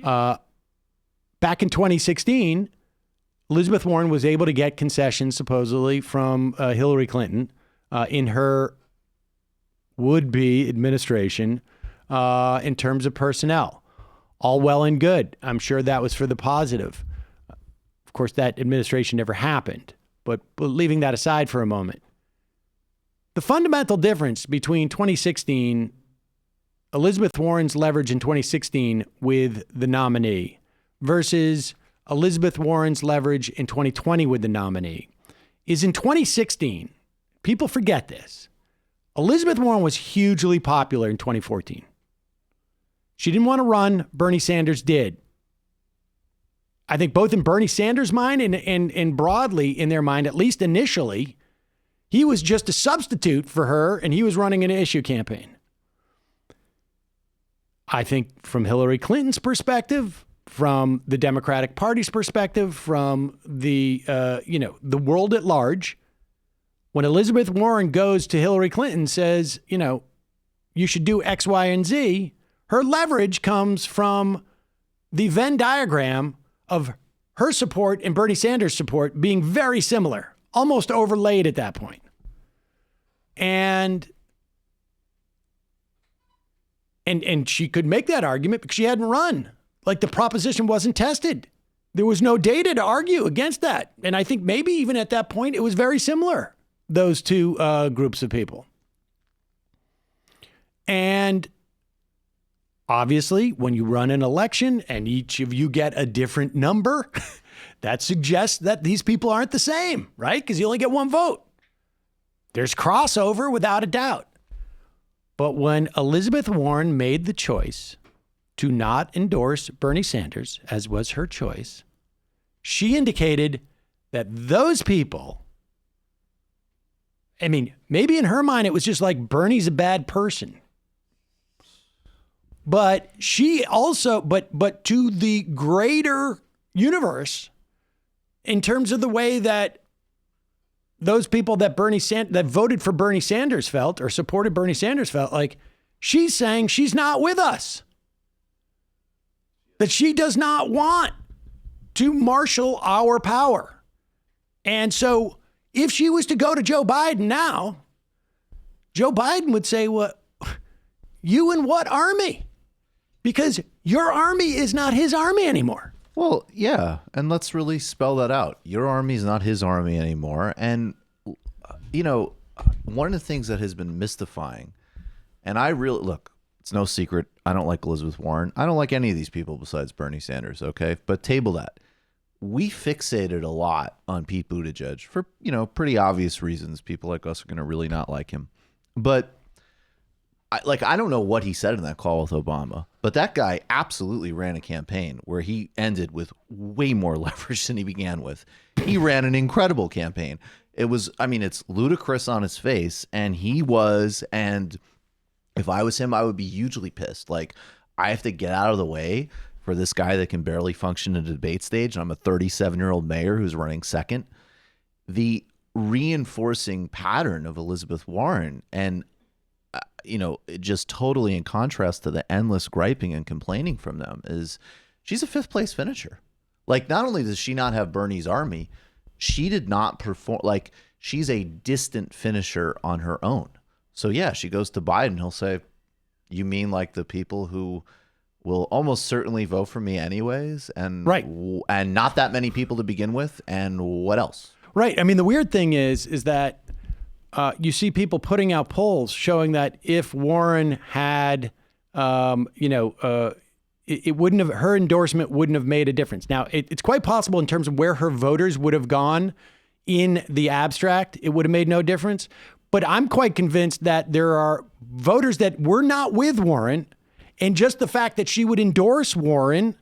Back in 2016, Elizabeth Warren was able to get concessions supposedly from Hillary Clinton in her would-be administration in terms of personnel. All well and good. I'm sure that was for the positive. Of course, that administration never happened. But leaving that aside for a moment, the fundamental difference between 2016, Elizabeth Warren's leverage in 2016 with the nominee versus Elizabeth Warren's leverage in 2020 with the nominee is in 2016, people forget this, Elizabeth Warren was hugely popular in 2014. She didn't want to run. Bernie Sanders did. I think both in Bernie Sanders' mind and broadly in their mind, at least initially, he was just a substitute for her and he was running an issue campaign. I think from Hillary Clinton's perspective, from the Democratic Party's perspective, from the world at large, when Elizabeth Warren goes to Hillary Clinton and says, you should do X, Y, and Z, her leverage comes from the Venn diagram of her support and Bernie Sanders' support being very similar, almost overlaid at that point. And she could make that argument because she hadn't run. Like the proposition wasn't tested. There was no data to argue against that. And I think maybe even at that point, it was very similar, those two groups of people. And obviously, when you run an election and each of you get a different number, that suggests that these people aren't the same, right? Because you only get one vote. There's crossover without a doubt. But when Elizabeth Warren made the choice to not endorse Bernie Sanders, as was her choice, she indicated that those people, I mean, maybe in her mind, it was just like Bernie's a bad person. But she also, but to the greater universe, in terms of the way that those people that that voted for Bernie Sanders felt or supported Bernie Sanders felt, like she's saying she's not with us. That she does not want to marshal our power. And so if she was to go to Joe Biden now, Joe Biden would say, well, you and what army? Because your army is not his army anymore. Well, yeah. And let's really spell that out. Your army is not his army anymore. And, one of the things that has been mystifying, and I really, look, it's no secret, I don't like Elizabeth Warren. I don't like any of these people besides Bernie Sanders, okay? But table that. We fixated a lot on Pete Buttigieg for, pretty obvious reasons. People like us are going to really not like him. But I don't know what he said in that call with Obama, but that guy absolutely ran a campaign where he ended with way more leverage than he began with. He ran an incredible campaign. It was, it's ludicrous on his face, and and if I was him, I would be hugely pissed. Like, I have to get out of the way for this guy that can barely function in a debate stage, and I'm a 37-year-old mayor who's running second. The reinforcing pattern of Elizabeth Warren and just totally in contrast to the endless griping and complaining from them is she's a fifth place finisher. Like, not only does she not have Bernie's army, she did not perform. Like, she's a distant finisher on her own. So yeah, she goes to Biden. He'll say, you mean like the people who will almost certainly vote for me anyways? And right. And not that many people to begin with. And what else? Right. I mean, the weird thing is that you see people putting out polls showing that if Warren had, it wouldn't have, her endorsement wouldn't have made a difference. Now, it's quite possible in terms of where her voters would have gone in the abstract, it would have made no difference. But I'm quite convinced that there are voters that were not with Warren, and just the fact that she would endorse Warren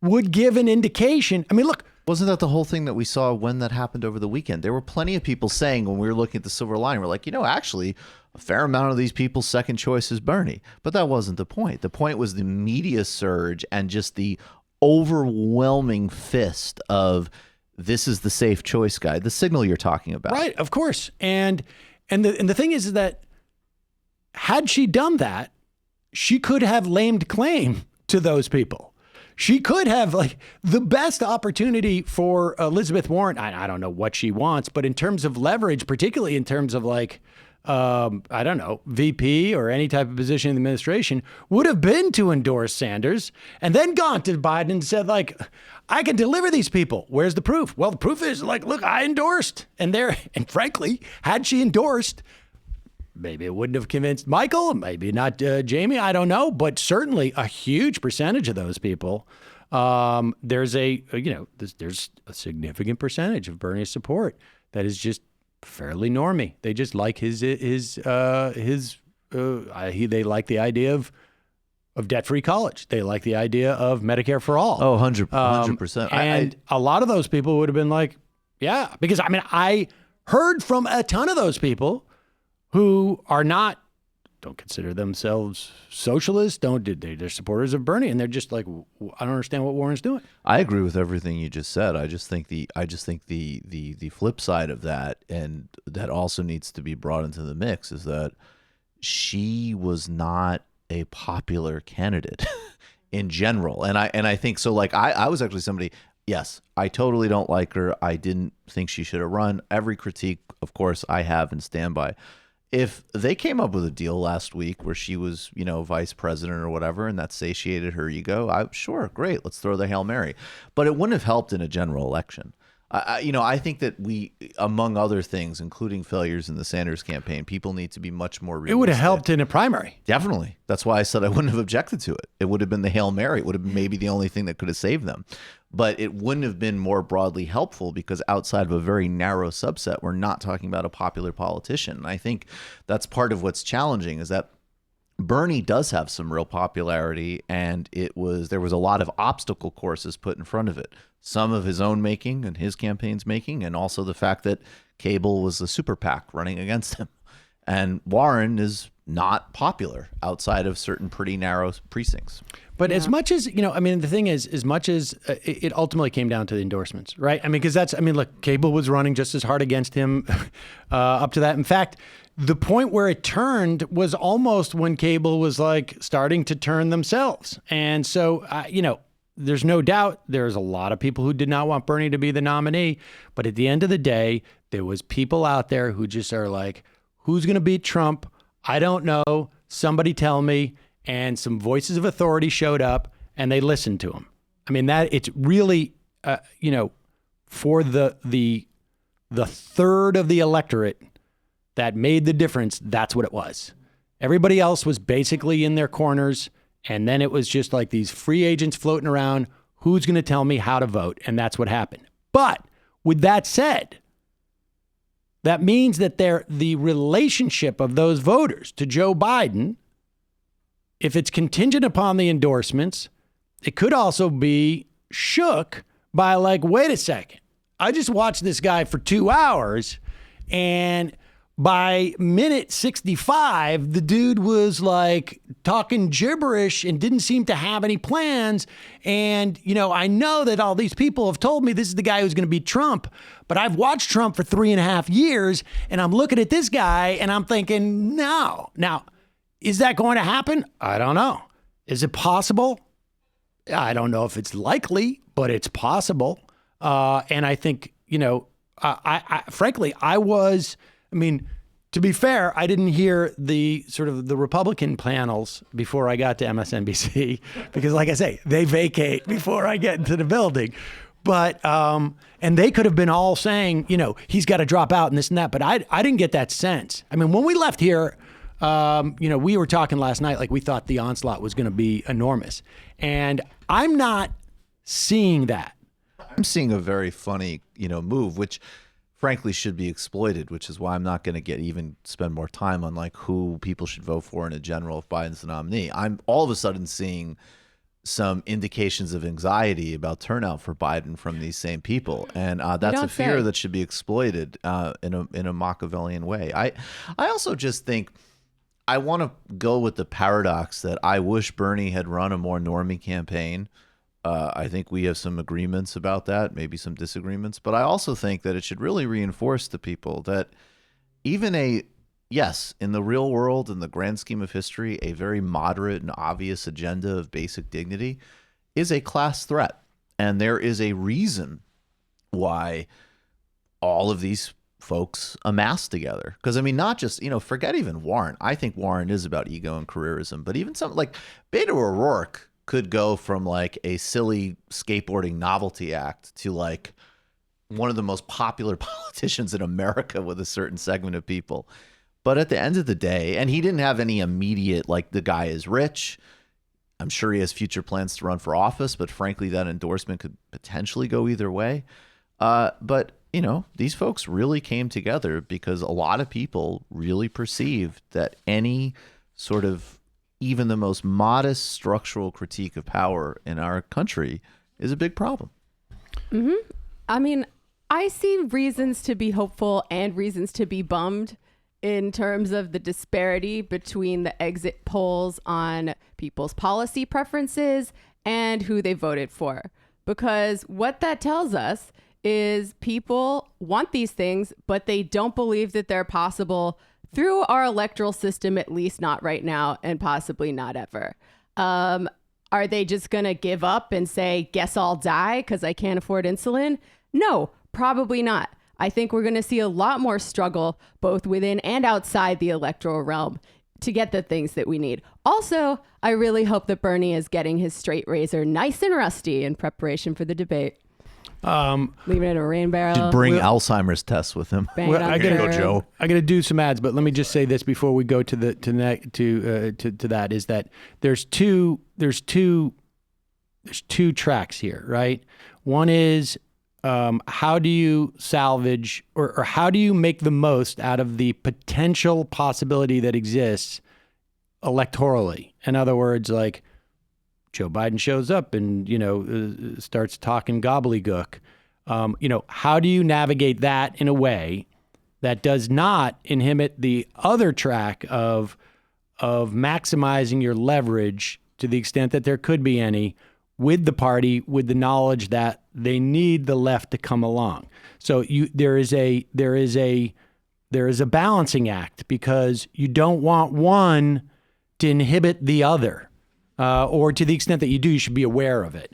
would give an indication. I mean, look. Wasn't that the whole thing that we saw when that happened over the weekend? There were plenty of people saying when we were looking at the silver lining, we're like, actually, a fair amount of these people's second choice is Bernie. But that wasn't the point. The point was the media surge and just the overwhelming fist of this is the safe choice guy, the signal you're talking about. Right, of course. And the thing is that had she done that, she could have laid claim to those people. she could have like the best opportunity for Elizabeth Warren. I don't know what she wants, but in terms of leverage, particularly in terms of like, I don't know, VP or any type of position in the administration, would have been to endorse Sanders and then gone to Biden and said, like, I can deliver these people. Where's the proof? Well, the proof is like, look, I endorsed. And frankly, had she endorsed, maybe it wouldn't have convinced Michael, maybe not Jamie, I don't know, but certainly a huge percentage of those people. There's a significant percentage of Bernie's support that is just fairly normie. They just like they like the idea of debt-free college. They like the idea of Medicare for all. Oh, 100%. And a lot of those people would have been like, yeah, because I heard from a ton of those people who don't consider themselves socialists, they're supporters of Bernie, and they're just like, I don't understand what Warren's doing. I agree with everything you just said. I just think the flip side of that, and that also needs to be brought into the mix, is that she was not a popular candidate in general. And I think so. Like I was actually somebody, yes, I totally don't like her. I didn't think she should have run. Every critique, of course, I have and stand by. If they came up with a deal last week where she was, vice president or whatever, and that satiated her ego, sure, great, let's throw the Hail Mary. But it wouldn't have helped in a general election. I think that we, among other things, including failures in the Sanders campaign, people need to be much more realistic. It would have helped in a primary. Definitely. That's why I said I wouldn't have objected to it. It would have been the Hail Mary. It would have been maybe the only thing that could have saved them. But it wouldn't have been more broadly helpful because outside of a very narrow subset, we're not talking about a popular politician. And I think that's part of what's challenging is that Bernie does have some real popularity, and there was a lot of obstacle courses put in front of it. Some of his own making and his campaign's making, and also the fact that Cable was a super PAC running against him. And Warren is not popular outside of certain pretty narrow precincts. But as much as, the thing is, as much as it ultimately came down to the endorsements, right? Because look, Cable was running just as hard against him up to that. In fact, the point where it turned was almost when Cable was like starting to turn themselves. And so, there's no doubt there's a lot of people who did not want Bernie to be the nominee. But at the end of the day, there was people out there who just are like, who's going to beat Trump? I don't know. Somebody tell me. And some voices of authority showed up and they listened to him. That it's really, for the third of the electorate that made the difference, that's what it was. Everybody else was basically in their corners. And then it was just like these free agents floating around. Who's going to tell me how to vote? And that's what happened. But with that said, that means that the relationship of those voters to Joe Biden, if it's contingent upon the endorsements, it could also be shook by like, wait a second, I just watched this guy for 2 hours, and by minute 65, the dude was like talking gibberish and didn't seem to have any plans. And, I know that all these people have told me this is the guy who's going to beat Trump, but I've watched Trump for 3.5 years, and I'm looking at this guy and I'm thinking, no. Now, is that going to happen? I don't know. Is it possible? I don't know if it's likely, but it's possible. And I think, frankly, to be fair, I didn't hear the sort of the Republican panels before I got to MSNBC because, like I say, they vacate before I get into the building. But, and they could have been all saying, he's got to drop out and this and that. But I didn't get that sense. When we left here, we were talking last night, like we thought the onslaught was going to be enormous. And I'm not seeing that. I'm seeing a very funny, move, which frankly should be exploited, which is why I'm not going to spend more time on like who people should vote for in a general if Biden's the nominee. I'm all of a sudden seeing some indications of anxiety about turnout for Biden from these same people. And that's a fear that should be exploited in a Machiavellian way. I also just think I want to go with the paradox that I wish Bernie had run a more normie campaign. I think we have some agreements about that, maybe some disagreements. But I also think that it should really reinforce to people that even yes, in the real world, in the grand scheme of history, a very moderate and obvious agenda of basic dignity is a class threat. And there is a reason why all of these folks amass together. Because, I mean, not just, forget even Warren. I think Warren is about ego and careerism. But even something like Beto O'Rourke could go from like a silly skateboarding novelty act to like one of the most popular politicians in America with a certain segment of people. But at the end of the day, and he didn't have any immediate, like, the guy is rich. I'm sure he has future plans to run for office, but frankly, that endorsement could potentially go either way. But, these folks really came together because a lot of people really perceived that any sort of even the most modest structural critique of power in our country is a big problem. Mm-hmm. I mean, I see reasons to be hopeful and reasons to be bummed in terms of the disparity between the exit polls on people's policy preferences and who they voted for. Because what that tells us is people want these things, but they don't believe that they're possible through our electoral system, at least not right now, and possibly not ever. Are they just going to give up and say, guess I'll die because I can't afford insulin? No, probably not. I think we're going to see a lot more struggle both within and outside the electoral realm to get the things that we need. Also, I really hope that Bernie is getting his straight razor nice and rusty in preparation for the debate. Leaving it in a rain barrel. Should bring Alzheimer's tests with him. Well, I gotta do some ads, but let me just say this before we go to that is that there's two tracks here, right? One is how do you salvage or how do you make the most out of the potential possibility that exists electorally? In other words, like Joe Biden shows up and, starts talking gobbledygook. How do you navigate that in a way that does not inhibit the other track of maximizing your leverage to the extent that there could be any with the party, with the knowledge that they need the left to come along. So there is a balancing act because you don't want one to inhibit the other, or to the extent that you do, you should be aware of it.